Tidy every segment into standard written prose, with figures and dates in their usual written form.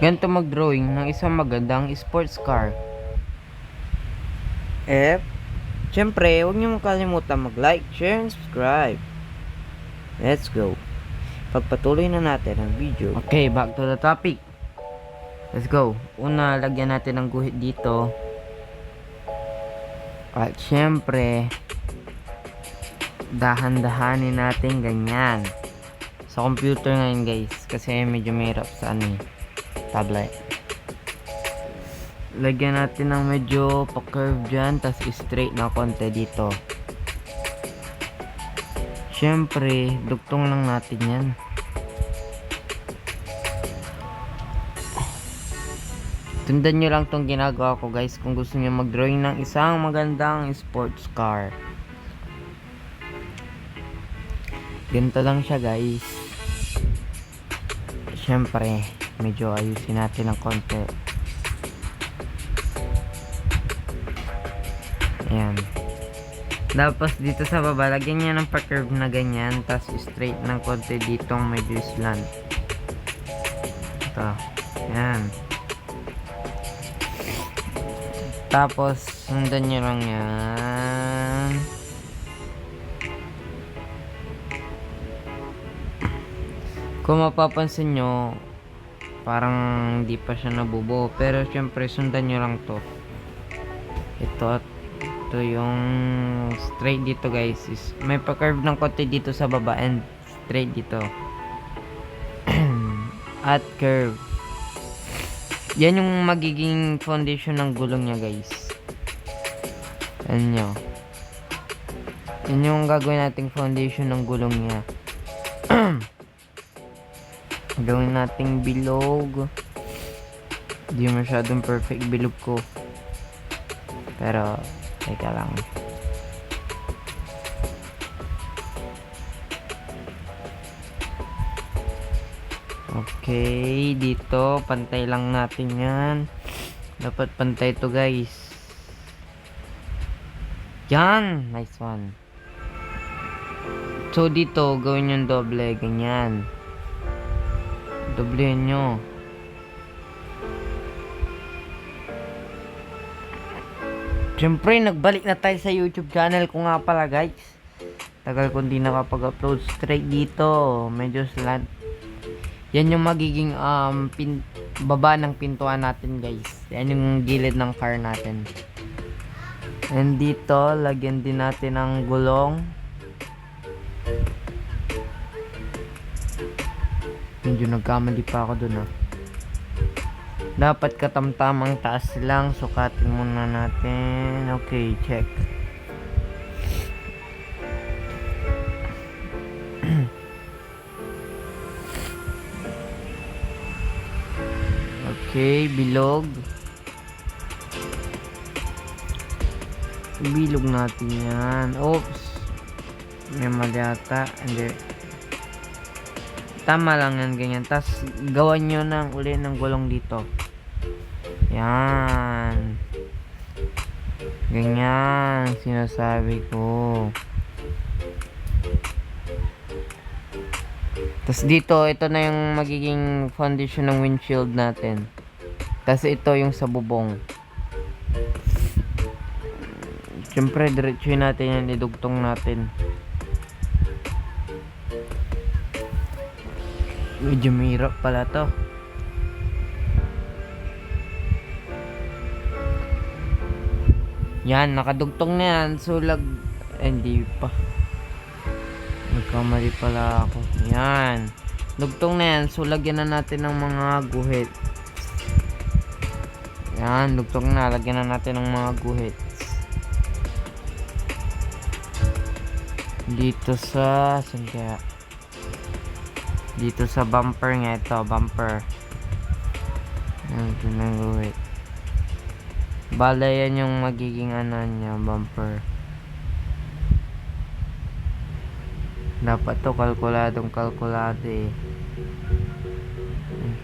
Ganito mag-drawing ng isang magandang sports car. Syempre, huwag niyo makalimutan mag-like, share, and subscribe. Let's go. Pagpatuloy na natin ang video. Okay, back to the topic. Let's go. Una, lagyan natin ng guhit dito. At syempre, dahan-dahanin natin ganyan. Sa computer ngayon guys, kasi medyo mahirap sa tablet. Lagyan natin ng medyo pa-curve dyan, tas straight na konti dito. Syempre, dugtong lang natin yan. Tundan nyo lang tong ginagawa ko guys kung gusto nyo mag-drawing ng isang magandang sports car. Ganito lang siya guys. Syempre, medyo ayusin natin ng konti. Ayan. Tapos dito sa baba, lagyan niya ng pa-curve na ganyan. Tapos straight ng konti ditong medyo slant. Ito. Ayan. Tapos, sundan nyo lang yan. Kung mapapansin nyo, parang hindi pa siya nabubuo. Pero syempre, sundan nyo lang to. Ito yung straight dito guys. May pa-curve ng konti dito sa baba and straight dito. At curve. Yan yung magiging foundation ng gulong niya guys. Yan nyo. Yan yung gagawin nating foundation ng gulong niya. Gawin nating bilog. Hindi masyadong perfect bilog ko. Pero teka lang. Okay, dito pantay lang natin yan. Dapat pantay to guys. Yan, nice one. So dito gawin yung doble, ganyan. Doblehan nyo. Siyempre, nagbalik na tayo sa YouTube channel ko nga pala guys. Tagal ko hindi nakapag-upload. Straight dito, medyo slant. Yan yung magiging baba ng pintuan natin guys. Yan yung gilid ng car natin. And dito, lagyan din natin ng gulong. Medyo nagkamali pa ako dun Dapat katamtamang taas lang. Sukatin muna natin. Okay, check. Okay, bilog. Bilog natin yan. Oops. May mali ata. Hindi. Tama lang yan, ganyan. Tapos, gawan nyo ng uli ng gulong dito. Yan. Ganyan. Sinasabi ko. Tapos dito, ito na yung magiging foundation ng windshield natin. Tapos ito yung sa bubong. Siyempre, diretsuhin natin yan. Idugtong natin. Medyo mahirap pala to. Yan, nakadugtong na yan. Sulag. Hindi pa. Nagkamali pala ako. Yan. Dugtong na yan. So, lagyan na natin ng mga guhit. Yan. Dugtong na. Lagyan na natin ng mga guhit. Dito sa... Saan kaya? Dito sa bumper nga. Ito. Bumper. Yan. Ito na guhit. Bala yan yung magiging niya. Bumper. Dapat to kalkuladong kalkulado eh.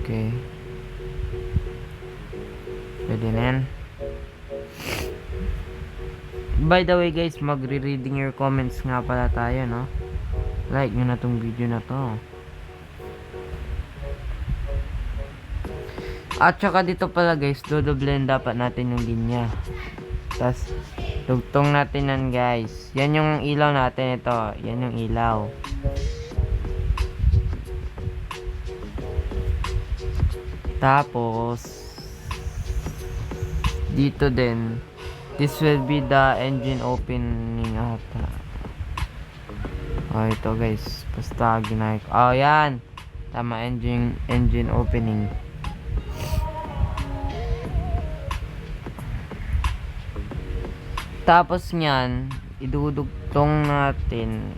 Okay. Pwede na yan. By the way guys, magre-reading your comments nga pala tayo, no? Like nyo na tong video na to. At saka dito pala guys, dodoblen dapat natin yung linya. Tapos, dugtong natin yan guys. Yan yung ilaw natin ito. Yan yung ilaw. Tapos, dito din, this will be the engine opening ata. Oh, ito guys. Basta ginay ko. Oh, yan. Tama, engine opening. Tapos nyan, idudugtong natin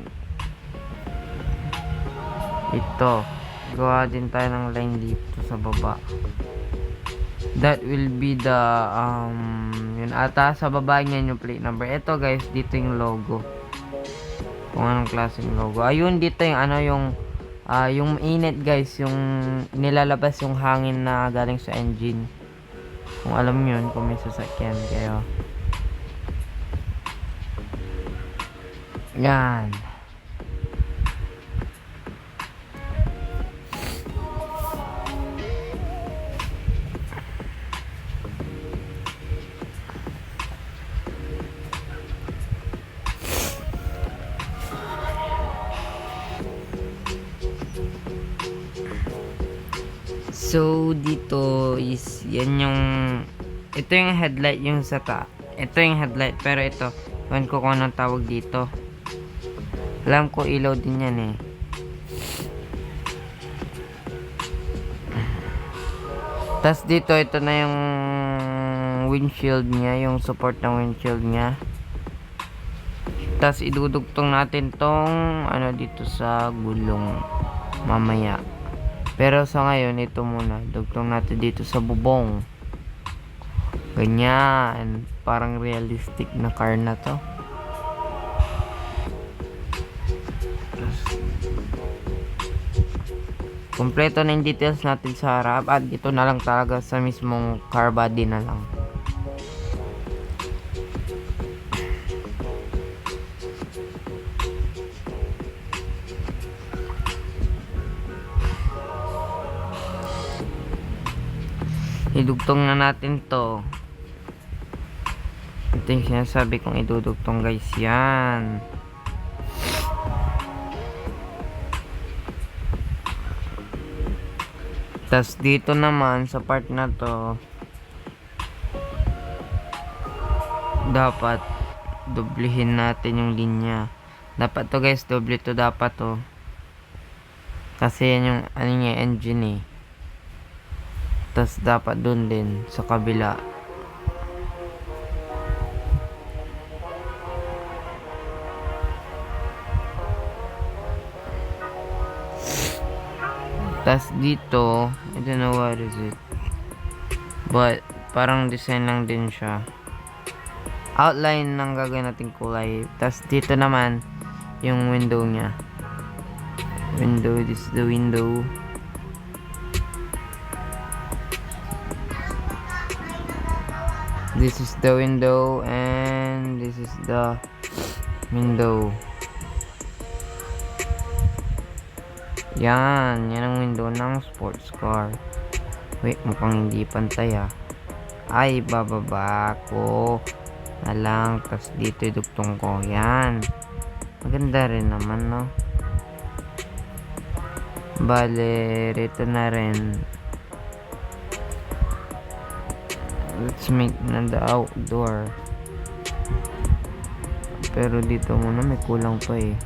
ito. Gawa din tayo ng line dito sa baba. That will be the yun ata sa baba niyan yung plate number. Ito guys, dito yung logo. Kung anong klaseng logo. Ayun, dito yung ano yung init guys, yung nilalabas yung hangin na galing sa engine. Kung alam niyo yun, kung may sasakyan kayo. Yan. So dito is yan yung ito yung headlight yung ito yung headlight pero ito iwan ko kung anong tawag dito. Alam ko ilaw din yan eh. Tas dito ito na yung windshield niya, yung support ng windshield niya. Tas idudugtong natin tong ano dito sa gulong mamaya. Pero sa ngayon, ito muna. Dugtong natin dito sa bubong. Ganyan. Parang realistic na car na to. Kompleto na yung details natin sa harap. At ito na lang talaga sa mismong car body na lang. Idugtong na natin to. Ito yung sinasabi kong idudugtong guys. Yan. Tas dito naman sa part na to dapat doblehin natin yung linya. Dapat to guys, doble to dapat to. Kasi yan yung ano niya, engine eh. Tas dapat dun din sa kabila. Tas dito, I don't know what is it. But parang design lang din siya. Outline ng gagawin nating kulay. Tas dito naman yung window niya. Window, this is the window. This is the window and this is the window. Yan ang window ng sports car. Wait, mukhang hindi pantay ah. Ay, bababa ko na lang. Tapos dito idugtong ko. Yan. Maganda rin naman, no? Bale, rito na rin. Let's make na the outdoor. Pero dito muna may kulang pa eh.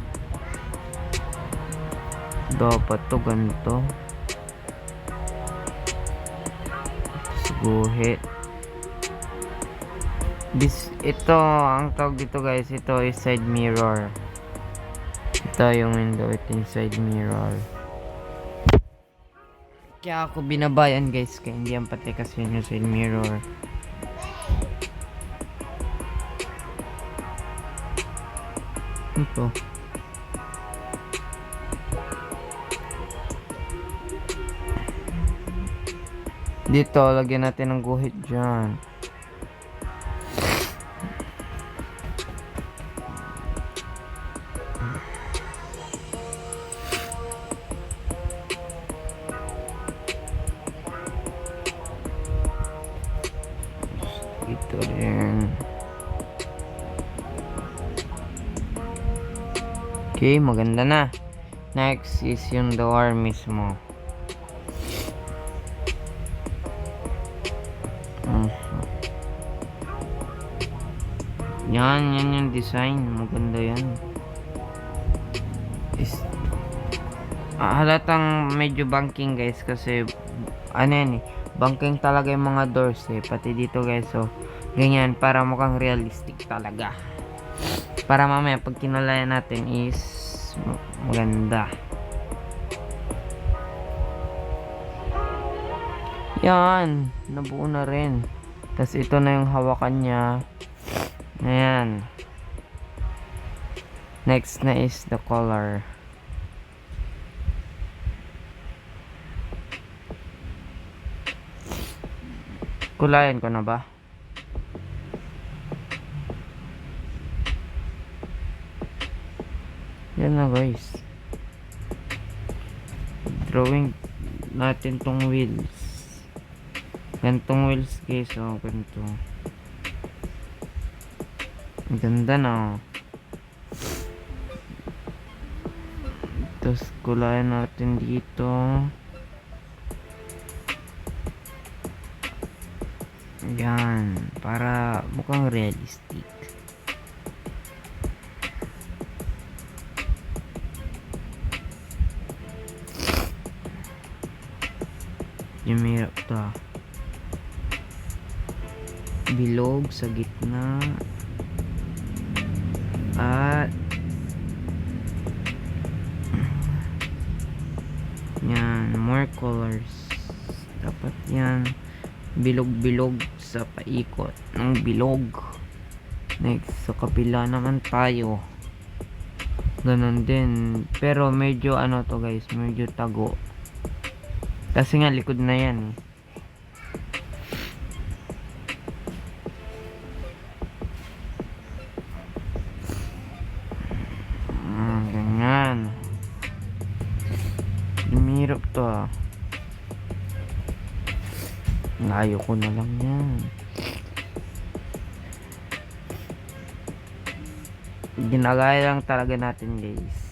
Dapat to ganito. Guhit. Ito ang tawag dito guys. Ito is side mirror. Ito yung window. Ito yung side mirror. Kaya ako binabayan guys. Kaya hindi yan pati kasi yun yung side mirror. Ito. Dito, lagyan natin ng guhit dyan. Ito rin. Okay, maganda na. Next is yung door mismo. Yan yung design. Maganda yan. Halatang medyo banking guys kasi ano yan eh. Banking talaga yung mga doors eh. Pati dito guys. So, ganyan para mukhang realistic talaga. Para mamaya pag kinulayan natin is maganda. Yan. Nabuo na rin. Tapos ito na yung hawakan niya. Ayan. Next na is the color. Kulayan ko na ba? Yan na guys. Drawing natin tong wheels. Gantong wheels guys. Oh, ganito. Ang ganda na. Tapos kulayan natin dito. Yan. Para mukhang realistic. Yung mirap to. Bilog sa gitna. At yan, more colors. Dapat yan bilog-bilog sa paikot ng bilog. Next, sa kapila naman tayo. Ganon din. Pero medyo ano to guys, medyo tago. Kasi nga likod na yan eh. Ganyan. Mirap to ah. Layo ko na lang yan. Ginagaya lang talaga natin guys.